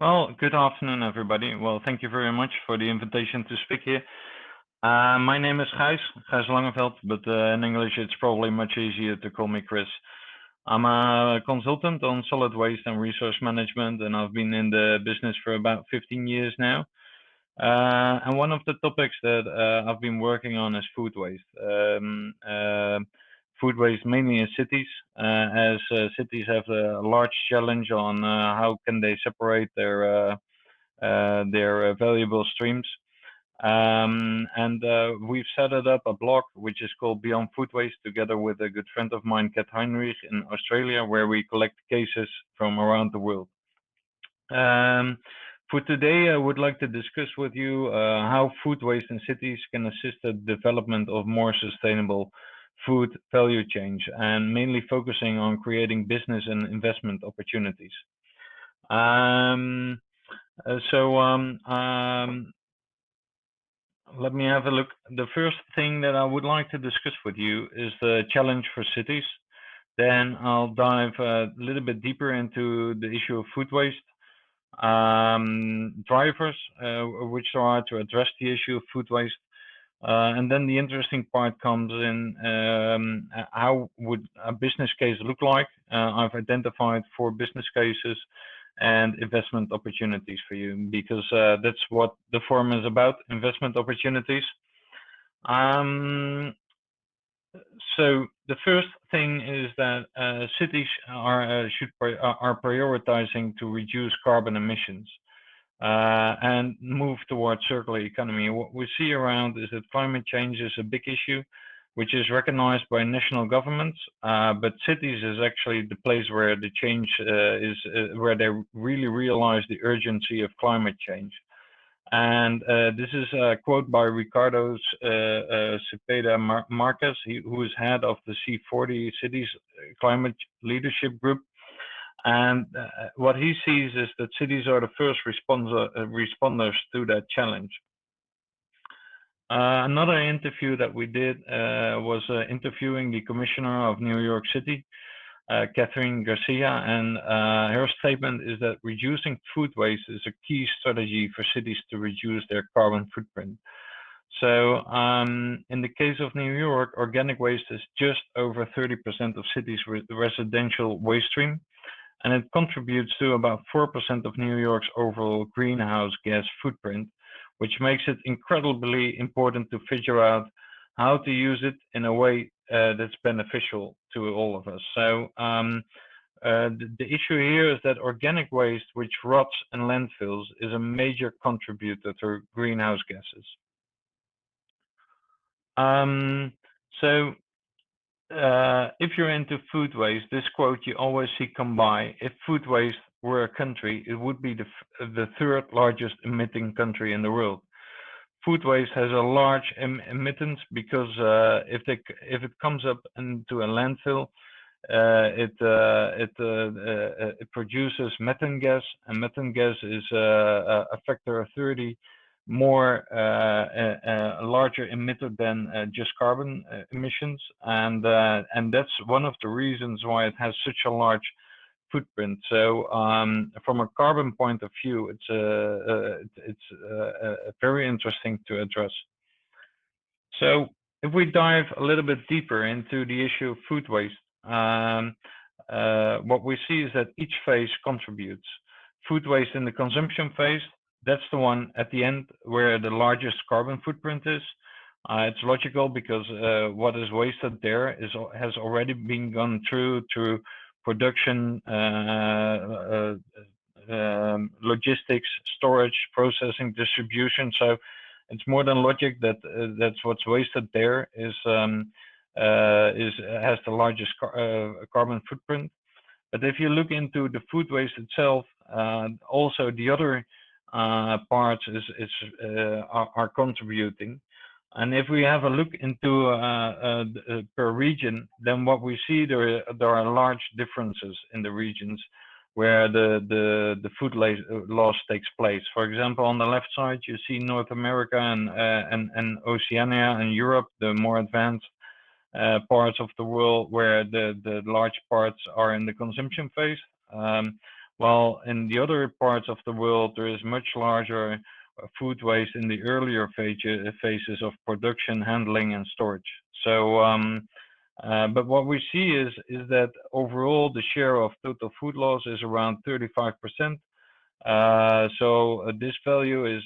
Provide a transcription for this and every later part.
Well, good afternoon, everybody. Well, thank you very much for the invitation to speak here. My name is Gijs Langeveld, but in English it's probably much easier to call me Chris. I'm a consultant on solid waste and resource management, and I've been in the business for about 15 years now. And one of the topics that I've been working on is food waste. Food waste mainly in cities, as cities have a large challenge on how can they separate their valuable streams. And we've set it up a blog which is called Beyond Food Waste, together with a good friend of mine, Kat Heinrich, in Australia, where we collect cases from around the world. Um, for today, I would like to discuss with you how food waste in cities can assist the development of more sustainable food value chains, and mainly focusing on creating business and investment opportunities. Um, so Let me have a look. The first thing that I would like to discuss with you is the challenge for cities. Then I'll dive a little bit deeper into the issue of food waste, drivers which there are to address the issue of food waste. And then the interesting part comes in, how would a business case look like? I've identified 4 business cases and investment opportunities for you, because that's what the forum is about, investment opportunities. Um, so the first thing is that cities are prioritizing to reduce carbon emissions and move towards circular economy. What we see around is that climate change is a big issue, which is recognized by national governments, but cities is actually the place where the change is, where they really realize the urgency of climate change. And this is a quote by Ricardo Cepeda Marquez, who is head of the C40 Cities Climate Leadership Group. And what he sees is that cities are the first responders to that challenge. Another interview that we did was interviewing the Commissioner of New York City, Catherine Garcia, and her statement is that reducing food waste is a key strategy for cities to reduce their carbon footprint. So in the case of New York, organic waste is just over 30% of cities' residential waste stream, and it contributes to about 4% of New York's overall greenhouse gas footprint, which makes it incredibly important to figure out how to use it in a way that's beneficial to all of us. So the issue here is that organic waste, which rots in landfills, is a major contributor to greenhouse gases. So if you're into food waste, this quote you always see come by: if food waste were a country, it would be the third largest emitting country in the world. Food waste has a large emittance because if it comes up into a landfill, it produces methane gas, and methane gas is a factor of 30 more a larger emitter than just carbon emissions, and that's one of the reasons why it has such a large footprint. So from a carbon point of view, it's very interesting to address. So if we dive a little bit deeper into the issue of food waste, what we see is that each phase contributes. Food waste in the consumption phase, that's the one at the end where the largest carbon footprint is. It's logical because what is wasted there has already been gone through production, logistics, storage, processing, distribution. So it's more than logic that that's what's wasted there has the largest carbon footprint. But if you look into the food waste itself, also the other parts are contributing. And if we have a look into per region, then what we see there are large differences in the regions where the food loss takes place. For example, on the left side, you see North America and Oceania and Europe, the more advanced parts of the world, where the large parts are in the consumption phase. while in the other parts of the world there is much larger food waste in the earlier phases of production, handling, and storage. So, but what we see is that overall the share of total food loss is around 35%. This value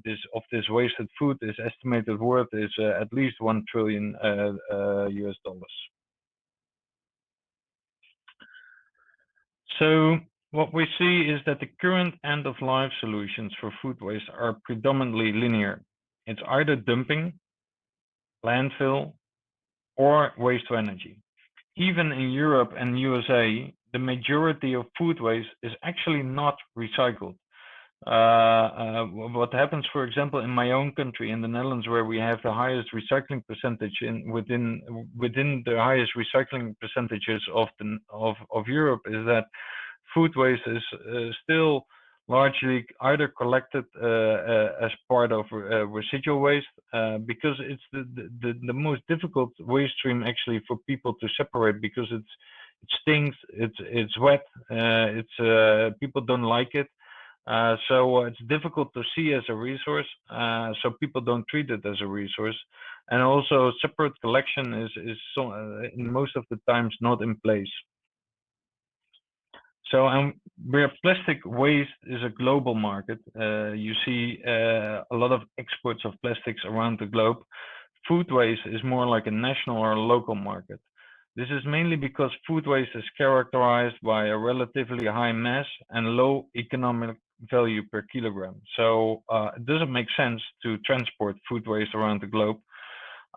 this wasted food is estimated worth is at least $1 trillion US dollars. So what we see is that the current end-of-life solutions for food waste are predominantly linear. It's either dumping, landfill, or waste to energy. Even in Europe and USA, the majority of food waste is actually not recycled. What happens, for example, in my own country, in the Netherlands, where we have the highest recycling percentage within the highest recycling percentages of Europe, is that food waste is still largely either collected as part of residual waste, because it's the most difficult waste stream actually for people to separate, because it stinks, it's wet, people don't like it. So it's difficult to see as a resource, so people don't treat it as a resource. And also separate collection is in most of the times not in place. So, and where plastic waste is a global market, you see a lot of exports of plastics around the globe. Food waste is more like a national or a local market. This is mainly because food waste is characterized by a relatively high mass and low economic value per kilogram. So it doesn't make sense to transport food waste around the globe,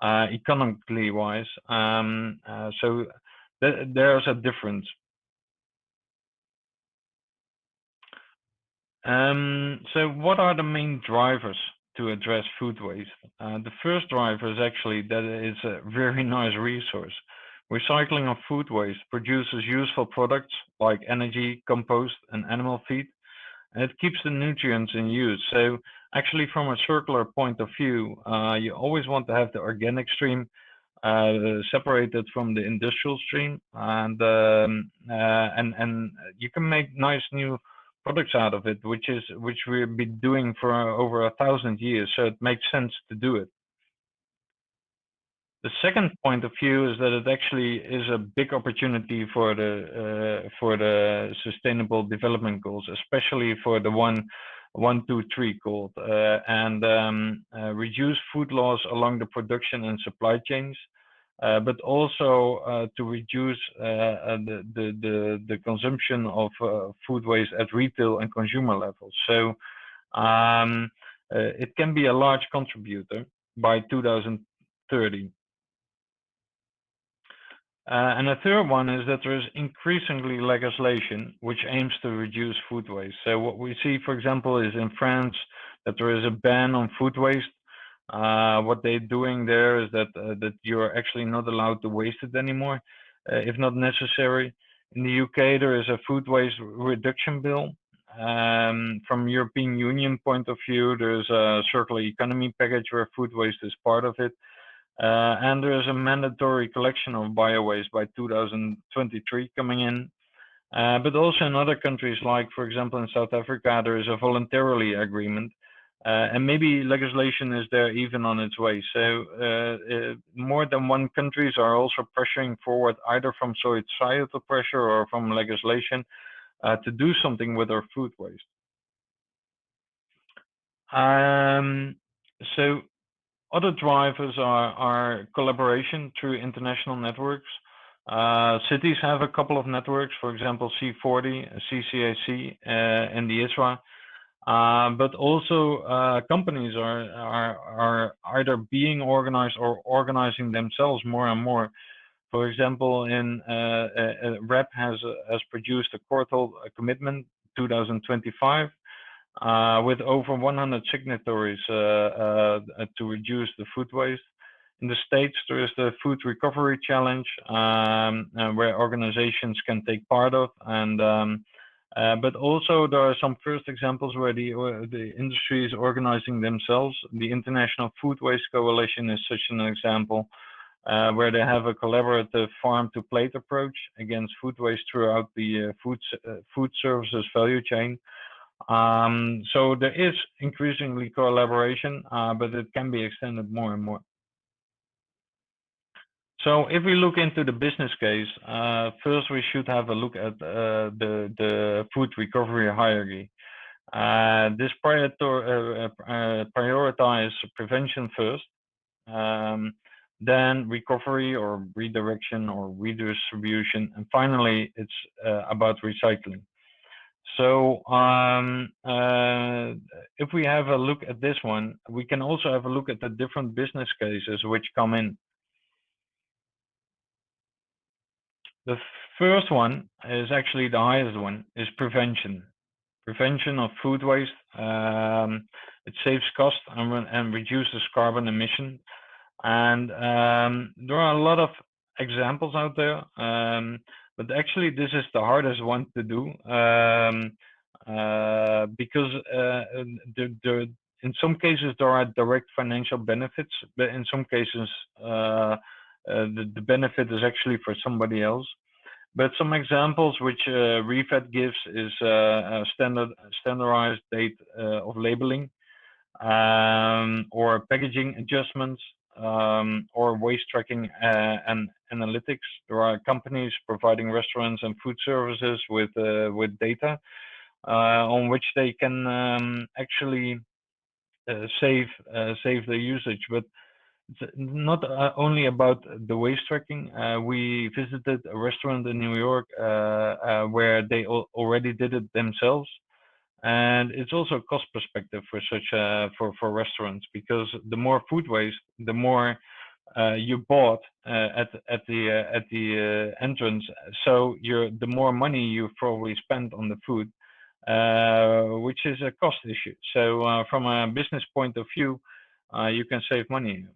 economically wise. So there's a difference. So what are the main drivers to address food waste? The first driver is actually that it's a very nice resource. Recycling of food waste produces useful products like energy, compost, and animal feed, and it keeps the nutrients in use. So actually, from a circular point of view, you always want to have the organic stream separated from the industrial stream, and you can make nice new products out of it, which we've been doing for over 1,000 years. So it makes sense to do it. The second point of view is that it actually is a big opportunity for the Sustainable Development Goals, especially for the 1, 2, 3 goal, and reduce food loss along the production and supply chains, but also to reduce the consumption of food waste at retail and consumer levels. So it can be a large contributor by 2030. And the third one is that there is increasingly legislation which aims to reduce food waste. So what we see, for example, is in France that there is a ban on food waste. What they're doing there is that you're actually not allowed to waste it anymore, if not necessary. In the UK, there is a food waste reduction bill. From European Union point of view, there's a circular economy package where food waste is part of it. And there is a mandatory collection of bio-waste by 2023 coming in. But also in other countries, like, for example, in South Africa, there is a voluntary agreement. And maybe legislation is there even on its way. So more than one countries are also pressuring forward, either from societal pressure or from legislation, to do something with our food waste. So other drivers are collaboration through international networks. Cities have a couple of networks, for example, C40, CCAC, and the ISRA. But also companies are either being organized or organizing themselves more and more. For example, in REP has produced a quartal commitment 2025. With over 100 signatories to reduce the food waste. In the States, there is the Food Recovery Challenge, where organizations can take part of, and but also there are some first examples where the industry is organizing themselves. The International Food Waste Coalition is such an example. where they have a collaborative farm-to-plate approach against food waste throughout the food services value chain. So there is increasingly collaboration, but it can be extended more and more. So if we look into the business case, first we should have a look at the food recovery hierarchy. This prioritize prevention first, then recovery or redirection or redistribution, and finally it's about recycling. So if we have a look at this one, we can also have a look at the different business cases which come in. The first one is actually the highest one, is prevention. Prevention of food waste. It saves cost and reduces carbon emission. And there are a lot of examples out there, but actually this is the hardest one to do because in some cases there are direct financial benefits, but in some cases the benefit is actually for somebody else. But some examples which REFET gives is standardized date of labeling, or packaging adjustments, or waste tracking and analytics. There are companies providing restaurants and food services with data on which they can actually save the usage. But it's not only about the waste tracking. We visited a restaurant in New York where they already did it themselves, and it's also a cost perspective for such for restaurants, because the more food waste, the more you bought at the entrance, so the more money you've probably spent on the food, which is a cost issue. So from a business point of view, you can save money.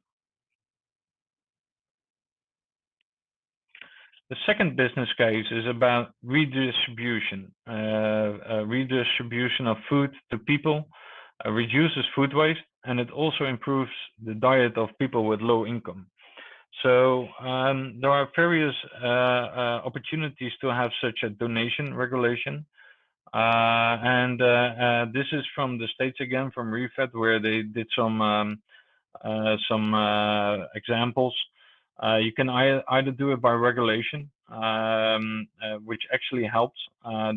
The second business case is about redistribution. Redistribution of food to people reduces food waste, and it also improves the diet of people with low income. So there are various opportunities to have such a donation regulation. And this is from the States again, from REFET, where they did some examples. You can either do it by regulation, which actually helps.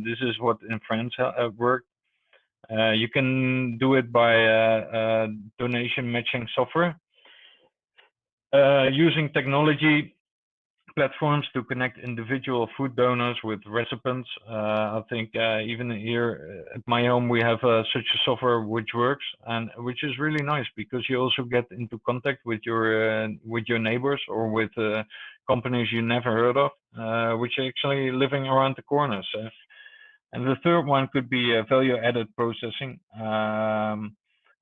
This is what in France worked. You can do it by donation matching software, using technology platforms to connect individual food donors with recipients. I think even here at my home we have such a software which works, and which is really nice because you also get into contact with your neighbors or with companies you never heard of, which are actually living around the corner. So, and the third one could be value-added processing,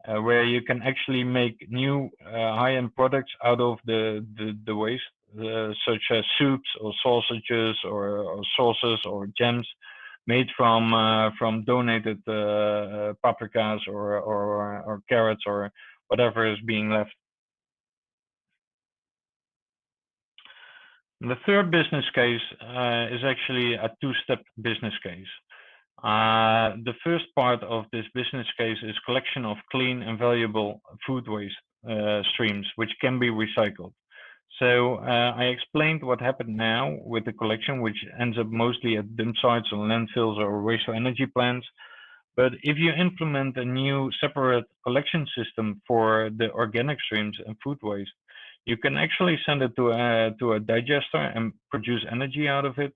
where you can actually make new high-end products out of the waste. Such as soups or sausages or sauces or jams made from donated paprikas or carrots or whatever is being left. And the third business case is actually a two-step business case. The first part of this business case is collection of clean and valuable food waste streams, which can be recycled. So I explained what happened now with the collection, which ends up mostly at dump sites or landfills or waste to energy plants. But if you implement a new separate collection system for the organic streams and food waste, you can actually send it to a digester and produce energy out of it,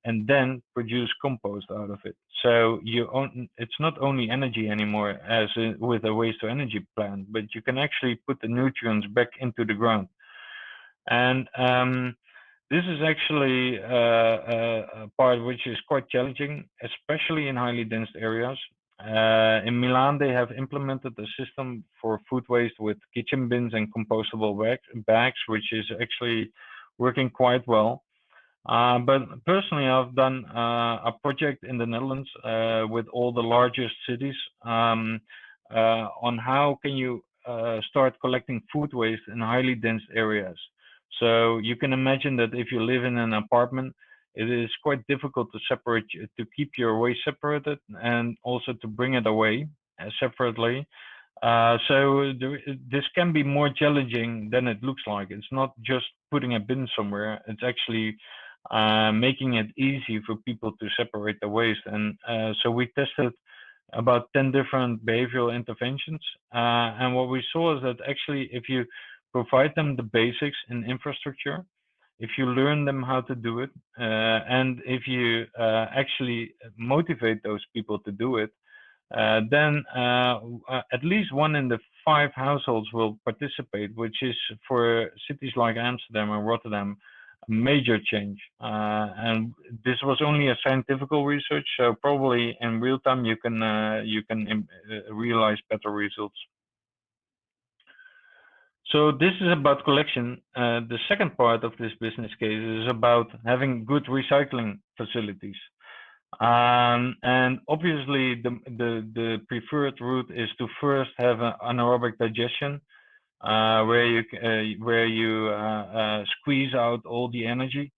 and then produce compost out of it. So it's not only energy anymore as with a waste to energy plant, but you can actually put the nutrients back into the ground. And this is actually a part which is quite challenging, especially in highly dense areas. In Milan, they have implemented a system for food waste with kitchen bins and compostable bags, which is actually working quite well. But personally, I've done a project in the Netherlands with all the largest cities on how can you start collecting food waste in highly dense areas. So you can imagine that if you live in an apartment, it is quite difficult to to keep your waste separated and also to bring it away separately. This can be more challenging than it looks like. It's not just putting a bin somewhere. It's actually making it easy for people to separate the waste. And so we tested about 10 different behavioral interventions. And what we saw is that actually, if you provide them the basics in infrastructure, if you learn them how to do it, and if you actually motivate those people to do it, then at least 1 in the 5 households will participate, which is for cities like Amsterdam and Rotterdam a major change. And this was only a scientific research, so probably in real time you can realize better results. So this is about collection. The second part of this business case is about having good recycling facilities. And obviously, the preferred route is to first have an anaerobic digestion, where you squeeze out all the energy,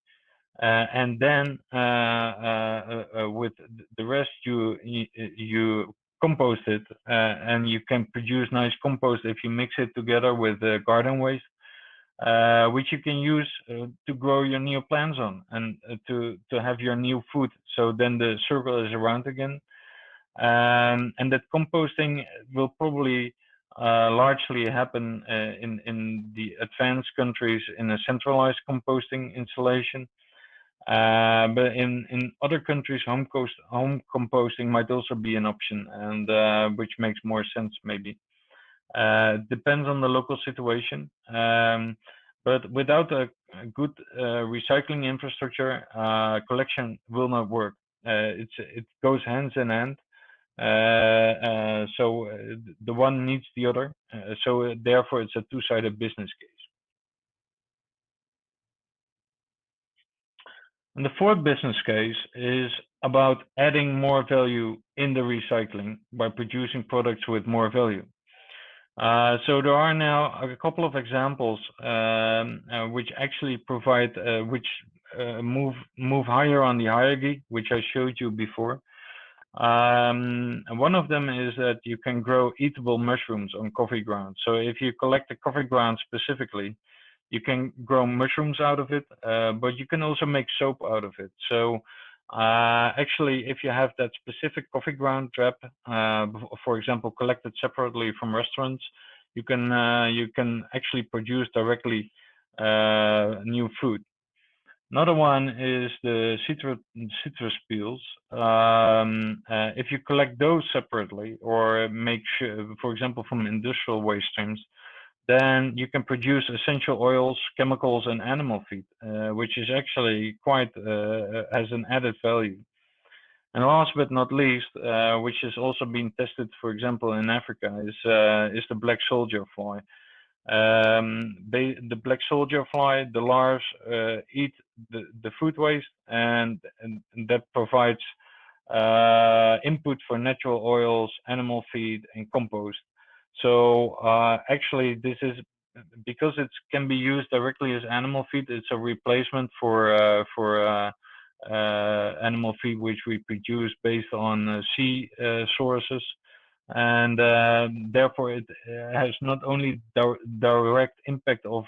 and then with the rest you compost it, and you can produce nice compost if you mix it together with garden waste. Which you can use to grow your new plants on and to have your new food. So then the circle is around again. And that composting will probably largely happen in the advanced countries in a centralized composting installation. But in other countries, home composting might also be an option, and which makes more sense maybe. Depends on the local situation. But without a good recycling infrastructure, collection will not work. It goes hands in hand. So the one needs the other. So therefore, it's a two-sided business case. And the fourth business case is about adding more value in the recycling by producing products with more value. So there are now a couple of examples which actually provide, which move higher on the hierarchy, which I showed you before. And one of them is that you can grow eatable mushrooms on coffee grounds. So if you collect the coffee ground specifically, you can grow mushrooms out of it, but you can also make soap out of it. So actually, if you have that specific coffee ground trap, for example, collected separately from restaurants, you can actually produce directly new food. Another one is the citrus peels. If you collect those separately, or make sure, for example, from industrial waste streams, then you can produce essential oils, chemicals, and animal feed, which is actually quite has an added value. And last but not least, which has also been tested, for example, in Africa, is the black soldier fly. The black soldier fly, the larvae eat the food waste, and that provides input for natural oils, animal feed, and compost. So actually, this is because it can be used directly as animal feed. It's a replacement for animal feed which we produce based on sea sources, and therefore it has not only direct impact of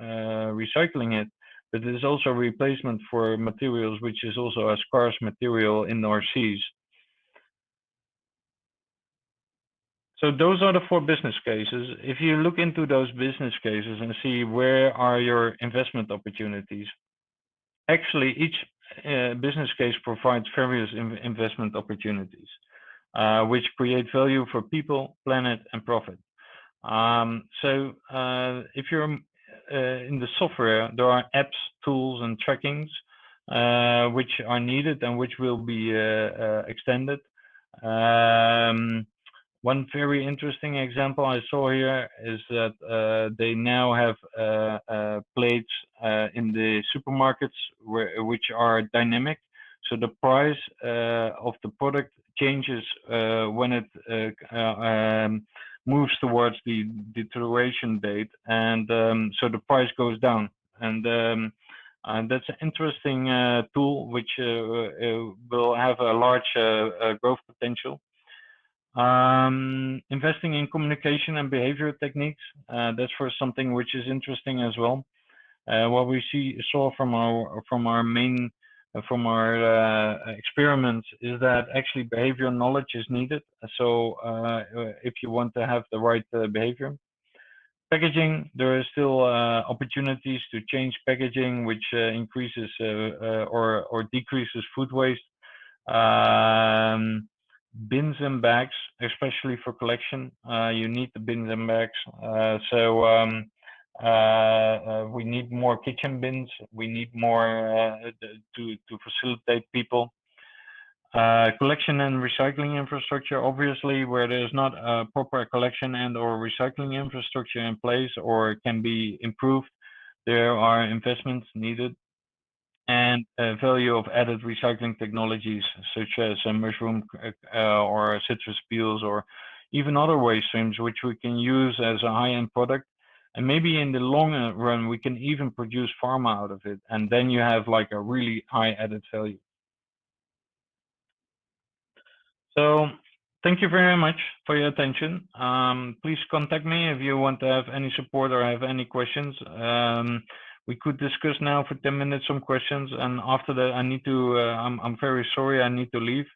recycling it, but it is also a replacement for materials which is also a scarce material in our seas. So those are the 4 business cases. If you look into those business cases and see where are your investment opportunities, actually each business case provides various investment opportunities, which create value for people, planet, and profit. So if you're in the software, there are apps, tools, and trackings which are needed and which will be extended. One very interesting example I saw here is that they now have plates in the supermarkets which are dynamic. So the price of the product changes when it moves towards the deterioration date, and so the price goes down. And that's an interesting tool which will have a large growth potential. Investing in communication and behavior techniques, that's for something which is interesting as well. What we saw from our experiments is that actually behavioral knowledge is needed. So if you want to have the right behavior. Packaging, there are still opportunities to change packaging, which increases or decreases food waste. Bins and bags, especially for collection, you need the bins and bags. We need more kitchen bins. We need more to facilitate people. Collection and recycling infrastructure, obviously, where there's not a proper collection and or recycling infrastructure in place or can be improved, there are investments needed. And value of added recycling technologies, such as mushroom or citrus peels or even other waste streams, which we can use as a high-end product. And maybe in the long run, we can even produce pharma out of it. And then you have like a really high added value. So thank you very much for your attention. Please contact me if you want to have any support or have any questions. We could discuss now for 10 minutes some questions, and after that I need to, I'm very sorry, I need to leave.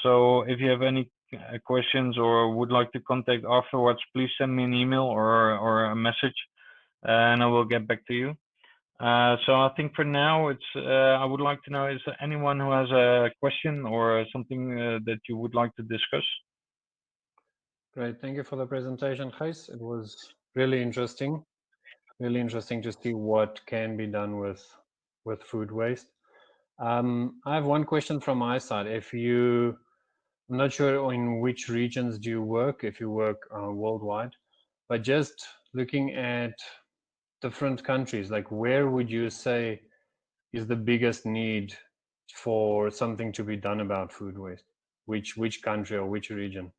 So if you have any questions or would like to contact afterwards, please send me an email or a message, and I will get back to you. So I think for now, I would like to know, is there anyone who has a question or something that you would like to discuss? Great, thank you for the presentation, Gijs. It was really interesting to see what can be done with food waste. I have one question from my side. I'm not sure in which regions do you work, if you work worldwide, but just looking at different countries, like where would you say is the biggest need for something to be done about food waste? Which country or which region?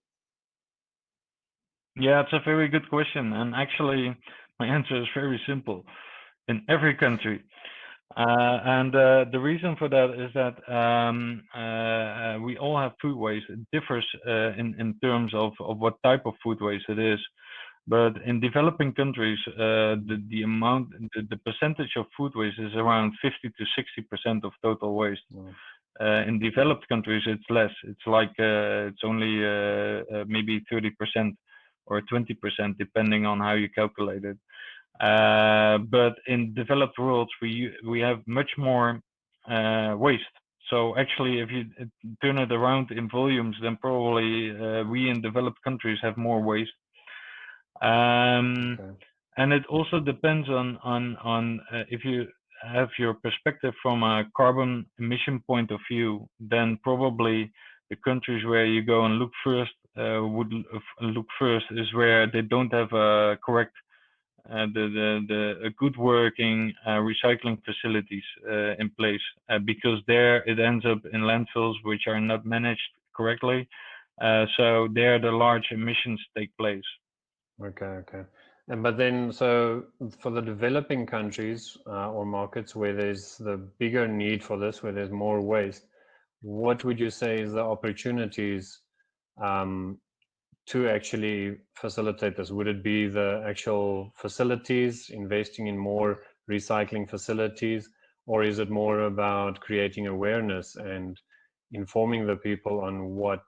Yeah, it's a very good question. And actually, my answer is very simple. In every country. And the reason for that is that we all have food waste. It differs in terms of what type of food waste it is. But in developing countries, the percentage of food waste is around 50 to 60% of total waste. In developed countries, it's less. It's like it's only maybe 30% or 20%, depending on how you calculate it. But in developed worlds, we have much more waste. So actually, if you turn it around in volumes, then probably we in developed countries have more waste. Okay. And it also depends on if you have your perspective from a carbon emission point of view, then probably the countries where you go and look first would look first is where they don't have a correct a good working recycling facilities in place, because there it ends up in landfills which are not managed correctly. So there the large emissions take place. Okay. But then, so for the developing countries or markets where there's the bigger need for this, where there's more waste, what would you say is the opportunities to actually facilitate this? Would it be the actual facilities, investing in more recycling facilities, or is it more about creating awareness and informing the people on what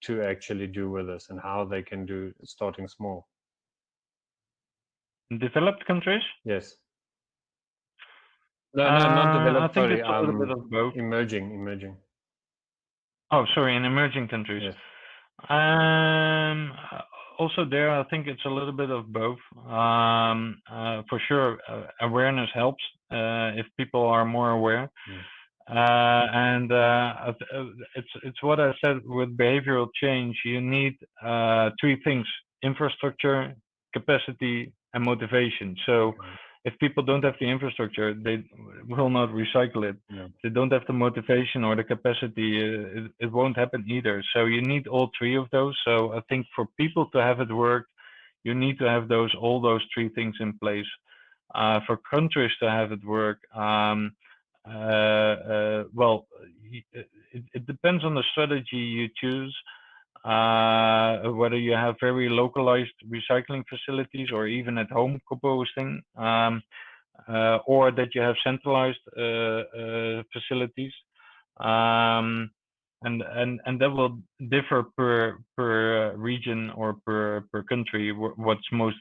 to actually do with this and how they can do, starting small? In developed countries? Yes. No, not developed. I think sorry, it's a little bit of both. Emerging. Oh, sorry, in emerging countries. Yes. Also there, I think it's a little bit of both. For sure, awareness helps if people are more aware. And it's what I said with behavioral change. You need three things: infrastructure, capacity, and motivation. So if people don't have the infrastructure, they will not recycle it. No. If they don't have the motivation or the capacity, it won't happen either. So you need all three of those. So I think for people to have it work, you need to have all those three things in place. For countries to have it work, well, it depends on the strategy you choose. Whether you have very localized recycling facilities or even at home composting, or that you have centralized facilities. And that will differ per region or per country what's most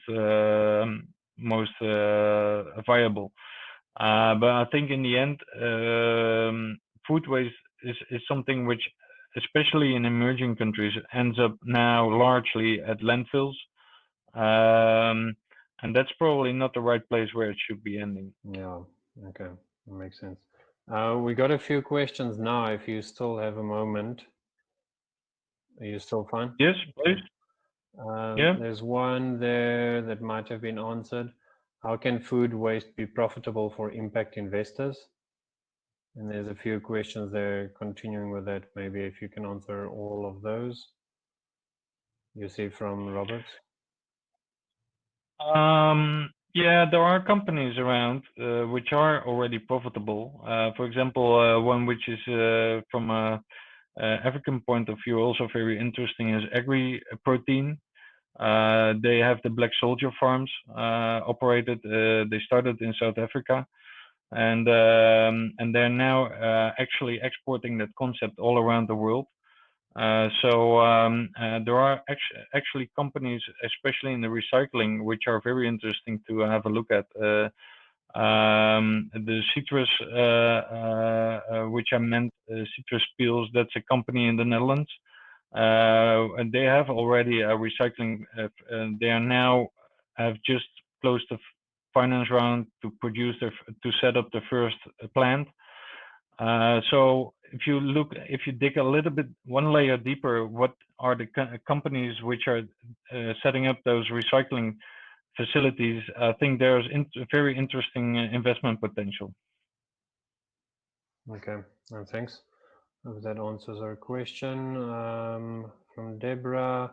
viable. But I think in the end, food waste is something which, especially in emerging countries, ends up now largely at landfills. And that's probably not the right place where it should be ending. Yeah, okay, that makes sense. We got a few questions now. If you still have a moment, are you still fine? Yes, please. Yeah. There's one there that might have been answered. How can food waste be profitable for impact investors? And there's a few questions there continuing with that. Maybe if you can answer all of those. You see from Robert. Yeah, there are companies around which are already profitable. For example, one which is from a African point of view also very interesting is Agri Protein. They have the Black Soldier farms operated. They started in South Africa, and they're now actually exporting that concept all around the world. There are actually companies, especially in the recycling, which are very interesting to have a look at. The citrus, which I meant, citrus peels, that's a company in the Netherlands. And they have already a recycling, they are now have just closed the finance round to to set up the first plant. So if you dig a little bit one layer deeper, what are the companies which are setting up those recycling facilities? I think there's very interesting investment potential. Okay, thanks. Hope that answers our question. From Deborah,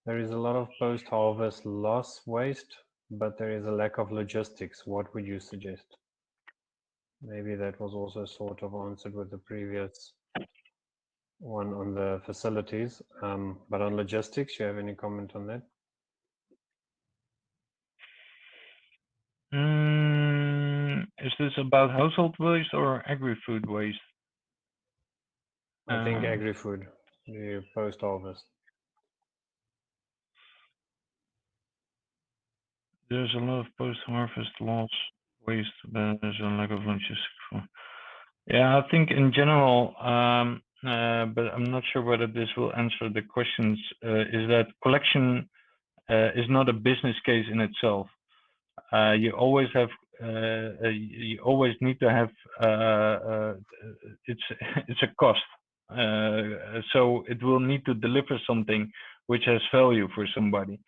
there is a lot of post-harvest loss waste, but there is a lack of logistics. What would you suggest? Maybe that was also sort of answered with the previous one on the facilities, but on logistics, you have any comment on that? Is this about household waste or agri-food waste? I think agri-food, the post-harvest. There's a lot of post-harvest loss waste, but there's a lack of logistics. Yeah, I think in general, but I'm not sure whether this will answer the questions, is that collection is not a business case in itself. You always need to have, it's a cost. So it will need to deliver something which has value for somebody.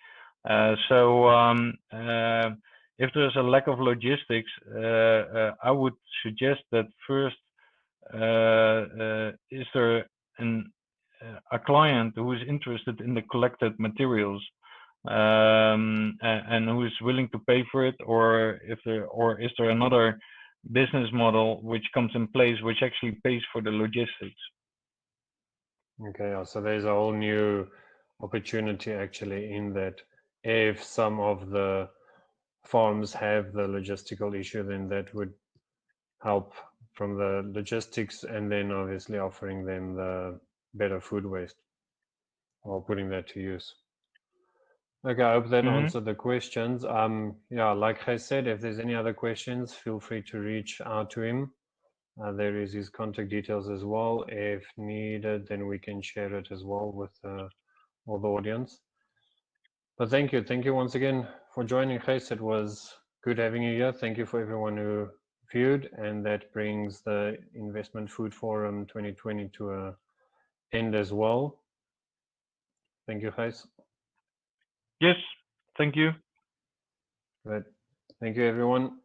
If there's a lack of logistics, I would suggest that first, is there a client who is interested in the collected materials, and who is willing to pay for it, or is there another business model which comes in place which actually pays for the logistics? Okay, so there's a whole new opportunity actually in that if some of the farms have the logistical issue, then that would help from the logistics, and then obviously offering them the better food waste or putting that to use. Okay, I hope that answered the questions. Yeah, like I said, if there's any other questions, feel free to reach out to him. There is his contact details as well. If needed, then we can share it as well with all the audience. But thank you once again for joining, Gijs. It was good having you here. Thank you for everyone who viewed, and that brings the Investment Food Forum 2020 to an end as well. Thank you, Gijs. Yes, thank you. Good. Thank you, everyone.